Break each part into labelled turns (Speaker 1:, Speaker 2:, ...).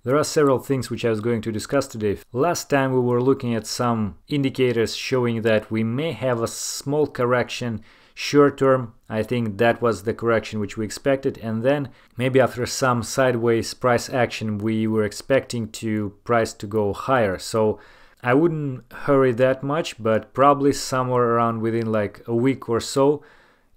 Speaker 1: There are several things which I was going to discuss today. Last time we were looking at some indicators showing that we may have a small correction short term. I think that was the correction which we expected, and then maybe after some sideways price action we were expecting price to go higher. So I wouldn't hurry that much, but probably somewhere around within like a week or so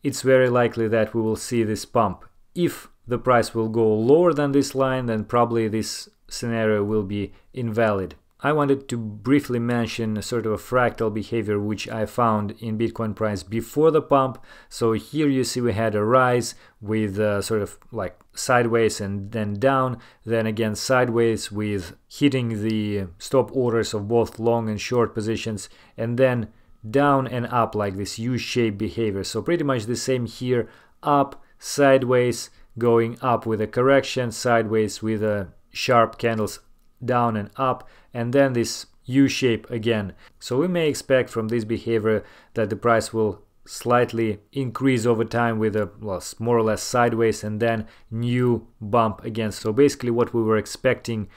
Speaker 1: it's very likely that we will see this pump. If the price will go lower than this line, then probably this scenario will be invalid. I wanted to briefly mention a sort of a fractal behavior which I found in Bitcoin price before the pump. So here you see we had a rise with sort of like sideways and then down, then again sideways with hitting the stop orders of both long and short positions, and then down and up like this U-shaped behavior. So pretty much the same here, up, sideways, going up with a correction, sideways with a sharp candles down and up, and then this U-shape again. So we may expect from this behavior that the price will slightly increase over time with a more or less sideways and then new bump again. So basically what we were expecting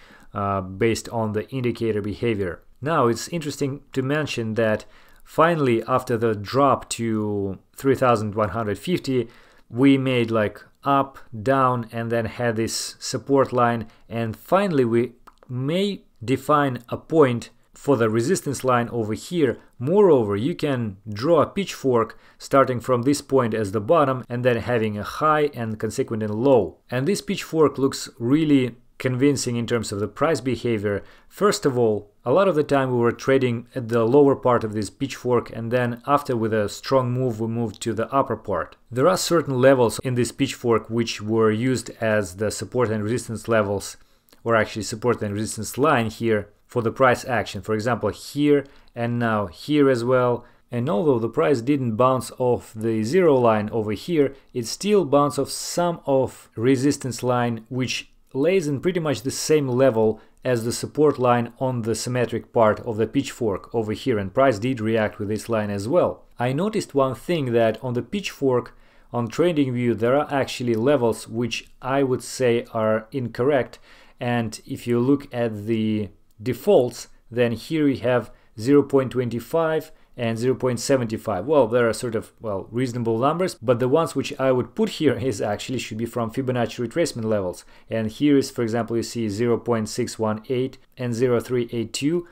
Speaker 1: based on the indicator behavior. Now it's interesting to mention that finally after the drop to 3,150 we made like up, down, and then had this support line, and finally we may define a point for the resistance line over here. Moreover, you can draw a pitchfork starting from this point as the bottom and then having a high and consequently low. And this pitchfork looks really convincing in terms of the price behavior. First of all, a lot of the time we were trading at the lower part of this pitchfork, and then after with a strong move we moved to the upper part. There are certain levels in this pitchfork which were used as the support and resistance levels, or actually support and resistance line here for the price action. For example, here and now here as well. And although the price didn't bounce off the zero line over here, it still bounced off some of resistance line which lays in pretty much the same level as the support line on the symmetric part of the pitchfork over here, and price did react with this line as well. I noticed one thing, that on the pitchfork on TradingView there are actually levels which I would say are incorrect, and if you look at the defaults, then here we have 0.25 and 0.75. Well, there are sort of, reasonable numbers, but the ones which I would put here is actually should be from Fibonacci retracement levels. And here is, for example, you see 0.618 and 0.382.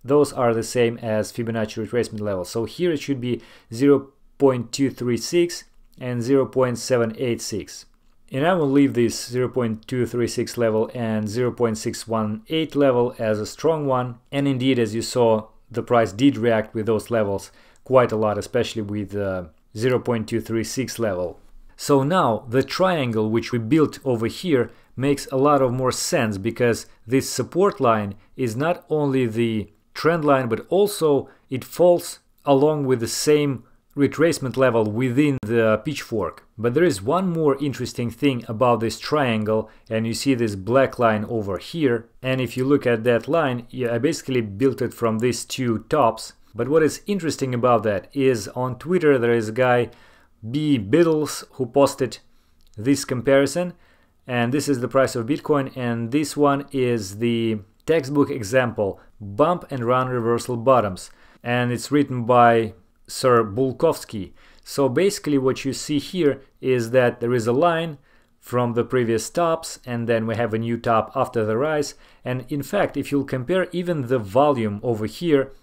Speaker 1: Those are the same as Fibonacci retracement levels. So here it should be 0.236 and 0.786. And I will leave this 0.236 level and 0.618 level as a strong one. And indeed, as you saw, the price did react with those levels quite a lot, especially with 0.236 level. So now the triangle which we built over here makes a lot of more sense, because this support line is not only the trend line, but also it falls along with the same retracement level within the pitchfork. But there is one more interesting thing about this triangle, and you see this black line over here, and if you look at that line, I basically built it from these two tops. But what is interesting about that is on Twitter there is a guy B Biddles who posted this comparison, and this is the price of Bitcoin, and this one is the textbook example, bump and run reversal bottoms, and it's written by Sir Bulkovsky. So basically what you see here is that there is a line from the previous tops, and then we have a new top after the rise. And in fact, if you'll compare even the volume over here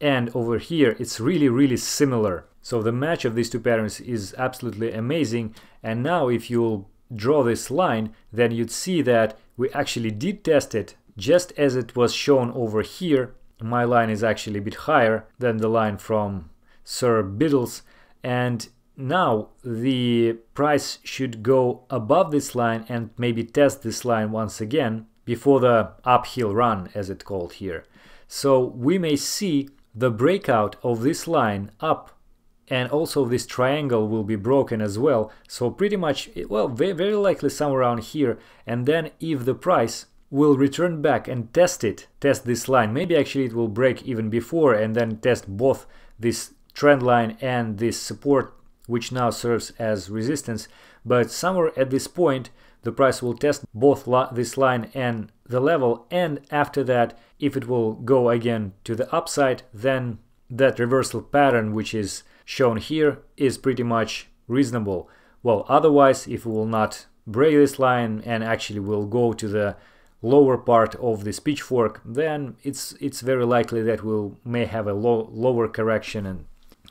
Speaker 1: and over here, it's really similar. So the match of these two patterns is absolutely amazing. And now if you'll draw this line, then you'd see that we actually did test it just as it was shown over here. My line is actually a bit higher than the line from Sir Biddles, and now the price should go above this line and maybe test this line once again before the uphill run, as it's called here. So we may see the breakout of this line up, and also this triangle will be broken as well. So pretty much, well, very likely somewhere around here. And then if the price will return back and test this line, maybe actually it will break even before and then test both this trend line and this support, which now serves as resistance. But somewhere at this point the price will test both this line and the level, and after that, if it will go again to the upside, then that reversal pattern which is shown here is pretty much reasonable. Well, otherwise, if we will not break this line and actually will go to the lower part of this pitchfork, then it's very likely that we'll may have a lower correction, and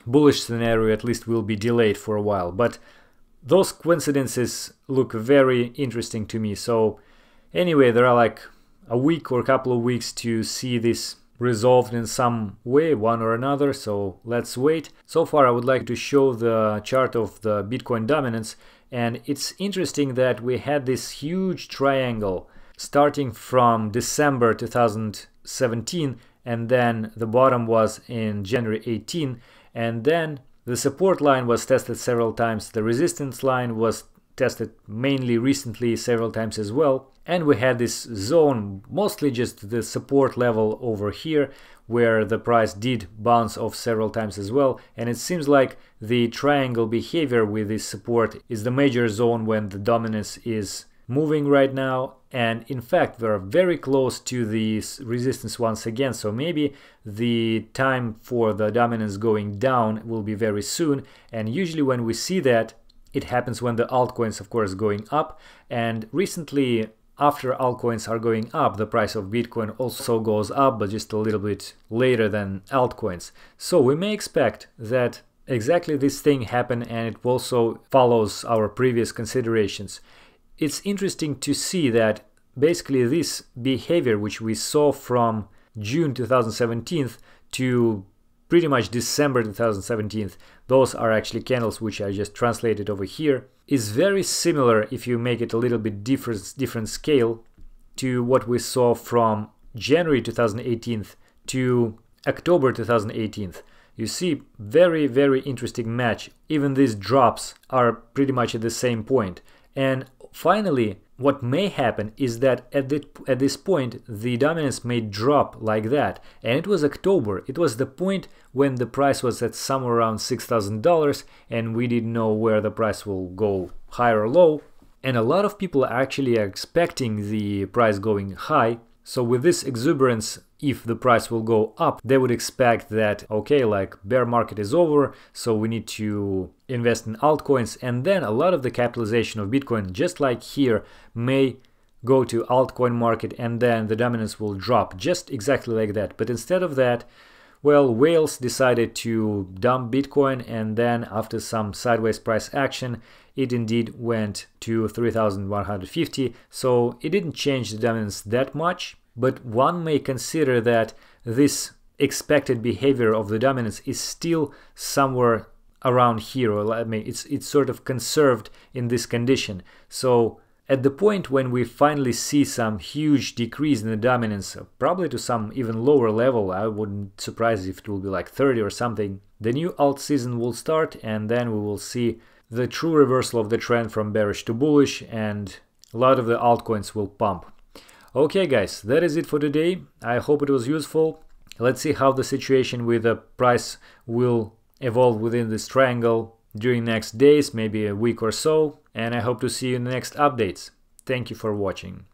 Speaker 1: bullish scenario at least will be delayed for a while. But those coincidences look very interesting to me. So anyway, there are like a week or a couple of weeks to see this resolved in some way, one or another, so let's wait. So far I would like to show the chart of the Bitcoin dominance, and it's interesting that we had this huge triangle starting from December 2017, and then the bottom was in January 18, and then the support line was tested several times, the resistance line was tested mainly recently several times as well, and we had this zone, mostly just the support level over here, where the price did bounce off several times as well. And it seems like the triangle behavior with this support is the major zone when the dominance is moving right now, and in fact we are very close to this resistance once again, so maybe the time for the dominance going down will be very soon. And usually when we see that, it happens when the altcoins, of course, going up, and recently after altcoins are going up, the price of Bitcoin also goes up, but just a little bit later than altcoins. So we may expect that exactly this thing happen, and it also follows our previous considerations. It's interesting to see that basically this behavior which we saw from June 2017 to pretty much December 2017, those are actually candles which I just translated over here, is very similar, if you make it a little bit different scale, to what we saw from January 2018 to October 2018. You see, very, very interesting match. Even these drops are pretty much at the same point. And finally, what may happen is that at this point the dominance may drop like that, and it was October. It was the point when the price was at somewhere around $6,000 and we didn't know where the price will go, high or low, and a lot of people actually are expecting the price going high. So with this exuberance, if the price will go up, they would expect that, okay, like bear market is over, so we need to invest in altcoins, and then a lot of the capitalization of Bitcoin, just like here, may go to altcoin market, and then the dominance will drop just exactly like that. But instead of that, well, whales decided to dump Bitcoin, and then after some sideways price action, it indeed went to 3,150, so it didn't change the dominance that much. But one may consider that this expected behavior of the dominance is still somewhere around here, or I mean it's sort of conserved in this condition. So at the point when we finally see some huge decrease in the dominance, probably to some even lower level, I wouldn't surprise if it will be like 30 or something, the new alt season will start, and then we will see the true reversal of the trend from bearish to bullish, and a lot of the altcoins will pump. Okay guys, that is it for today. I hope it was useful. Let's see how the situation with the price will evolve within this triangle during next days, maybe a week or so, and I hope to see you in the next updates. Thank you for watching.